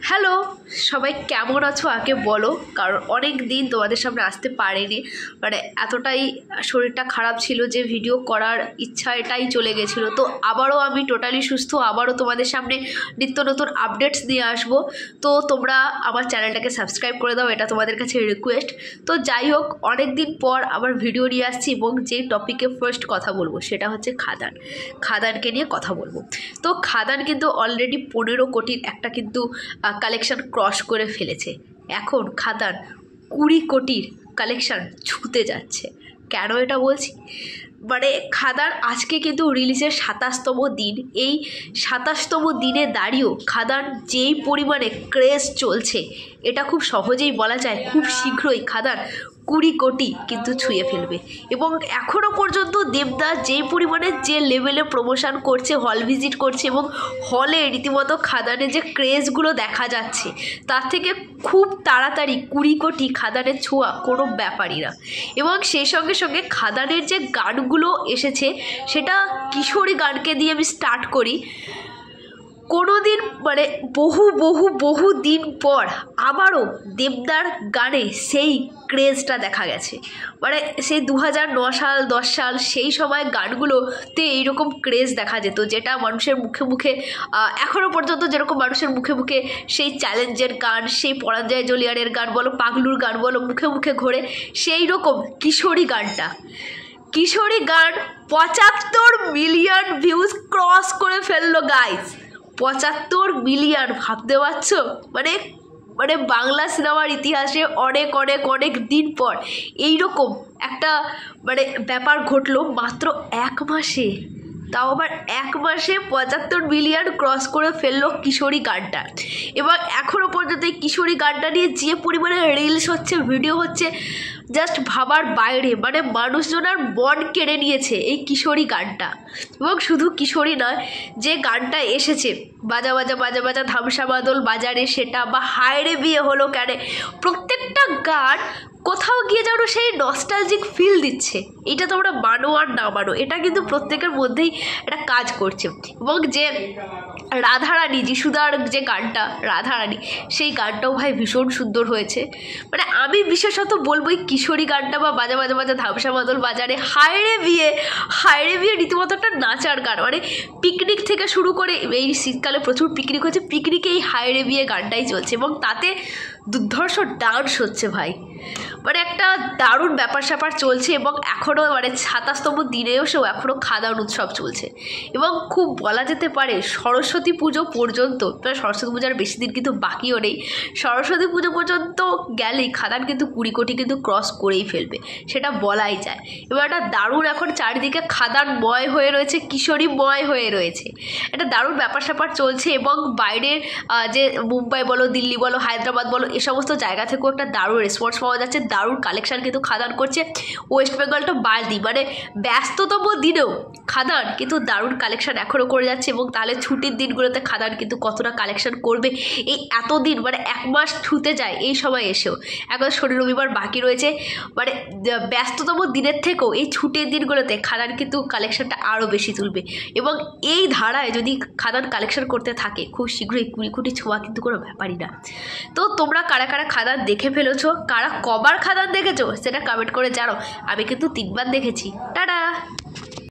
Hello, সবাই কেমন আছো আগে বলো। কারণ অনেক দিন তোমাদের সামনে আসতে পারিনি, মানে এতটাই শরীরটা খারাপ ছিল যে ভিডিও করার ইচ্ছা এটাই চলে গেছিলো। তো আবারও আমি টোটালি সুস্থ, আবারও তোমাদের সামনে নিত্য নতুন আপডেটস নিয়ে আসবো। তো তোমরা আমার চ্যানেলটাকে সাবস্ক্রাইব করে দাও, এটা তোমাদের কাছে রিকোয়েস্ট। তো যাই হোক, অনেক দিন পর আবার ভিডিও নিয়ে আসছি এবং যে টপিকে ফার্স্ট কথা বলবো সেটা হচ্ছে খাদানকে নিয়ে কথা বলবো। তো খাদান কিন্তু অলরেডি 15 কোটির একটা কিন্তু কালেকশন ক্রস করে ফেলেছে। এখন খাদান 20 কোটির কালেকশন ছুঁতে যাচ্ছে। কেন এটা বলছি, মানে খাদান আজকে কিন্তু রিলিজের 27তম দিন। এই 27তম দিনে দাঁড়িয়েও খাদান যেই পরিমাণে ক্রেজ চলছে, এটা খুব সহজেই বলা যায় খুব শীঘ্রই খাদান 20 কোটি কিন্তু ছুঁয়ে ফেলবে। এবং এখনও পর্যন্ত দেবদাস যেই পরিমাণে যে লেভেলে প্রমোশন করছে, হল ভিজিট করছে এবং হলে রীতিমতো খাদানের যে ক্রেজগুলো দেখা যাচ্ছে, তার থেকে খুব তাড়াতাড়ি 20 কোটি খাদানের ছোঁয়া কোনো ব্যাপারই না। এবং সেই সঙ্গে সঙ্গে খাদানের যে গানগুলো এসেছে, সেটা কিশোরী গানকে দিয়ে আমি স্টার্ট করি। কোনো দিন মানে বহু দিন পর আবারও দেবদার গানে সেই ক্রেজটা দেখা গেছে। মানে সেই 2009 সাল 10 সাল সেই সময় গানগুলোতে এইরকম ক্রেজ দেখা যেত, যেটা মানুষের মুখে মুখে এখনও পর্যন্ত যেরকম মানুষের মুখে মুখে সেই চ্যালেঞ্জের গান, সেই পরাজয় জলিয়ারের গান বলো, পাগলুর গান বলো, মুখে মুখে ঘোরে সেই রকম কিশোরী গান 75 মিলিয়ন ভিউজ ক্রস করে ফেললো গাইস। 75 মিলিয়ন, ভাবতে পারছো? মানে বাংলা সিনেমার ইতিহাসে অনেক দিন পর এইরকম একটা মানে ব্যাপার ঘটলো মাত্র 1 মাসে। তাও আবার 1 মাসে 75 মিলিয়ন ক্রস করে ফেললো কিশোরী গানটা। এবং এখনও পর্যন্ত এই কিশোরী গানটা নিয়ে যে পরিমাণে রিলস হচ্ছে, ভিডিও হচ্ছে, জাস্ট ভাবার বাইরে। মানে মানুষজনের মন কেড়ে নিয়েছে এই কিশোরী গানটা। এবং শুধু কিশোরী নয়, যে গানটা এসেছে বাজা বাজা ধামসা বাদল বাজারে, সেটা বা হায়রে বিয়ে হলো কেন, প্রত্যেকটা গান কোথাও গিয়ে যেন সেই নস্টালজিক ফিল দিচ্ছে। এটা তোমরা মানো আর না মানো, এটা কিন্তু প্রত্যেকের মধ্যেই একটা কাজ করছে। এবং যে রাধারানী, যিশুদার যে গানটা রাধারানী, সেই গানটাও ভাই ভীষণ সুন্দর হয়েছে। মানে আমি বিশেষত বলবো এই কিশোরী গানটা বা বাজা বাজা ধামসা বাদল বাজারে, হায়রে বিয়ে রীতিমতো একটা নাচার গান। মানে পিকনিক থেকে শুরু করে, এই শীতকালে প্রচুর পিকনিক হচ্ছে, পিকনিকে এই হায়রে বিয়ে গানটাই চলছে এবং তাতে দুর্ধর্ষ ডান্স হচ্ছে ভাই। মানে একটা দারুণ ব্যাপার স্যাপার চলছে। এবং এখনও মানে 27তম দিনেও সেও এখনও খাদান উৎসব চলছে। এবং খুব বলা যেতে পারে সরস্বতী পুজো পর্যন্ত, প্রায় সরস্বতী পূজার বেশি দিন কিন্তু বাকিও নেই, সরস্বতী পুজো পর্যন্ত গেলেই খাদান কিন্তু 20 কোটি কিন্তু ক্রস করেই ফেলবে, সেটা বলাই যায়। এবং একটা দারুণ এখন চারিদিকে খাদানময় হয়ে রয়েছে, কিশোরীময় হয়ে রয়েছে, একটা দারুণ ব্যাপার স্যাপার চলছে। এবং বাইরের যে মুম্বাই বলো, দিল্লি বলো, হায়দ্রাবাদ বলো, এ সমস্ত জায়গা থেকেও একটা দারুণ রেসপন্স পাওয়া যাচ্ছে, দারুণ কালেকশান কিন্তু খাদান করছে। ওয়েস্ট বেঙ্গলটা বালদি, মানে ব্যস্ততম দিনেও খাদান কিন্তু দারুণ কালেকশান এখনও করে যাচ্ছে। এবং তাহলে ছুটির দিনগুলোতে খাদান কিন্তু কতটা কালেকশান করবে এই এতদিন, মানে 1 মাস ছুতে যায় এই সময় এসেও। এখন শনি রবিবার বাকি রয়েছে, মানে ব্যস্ততম দিনের থেকেও এই ছুটির দিনগুলোতে খাদান কিন্তু কালেকশানটা আরও বেশি তুলবে। এবং এই ধারায় যদি খাদান কালেকশান করতে থাকে, খুব শীঘ্রই 20 কোটি ছোঁয়া কিন্তু কোনো ব্যাপারই না। তো তোমরা কারা খাদান দেখে ফেলেছো, কারা কবার খাদান দেখেছো সেটা কমেন্ট করে জানাও। আমি কিন্তু 3 বার দেখেছি। টাটা।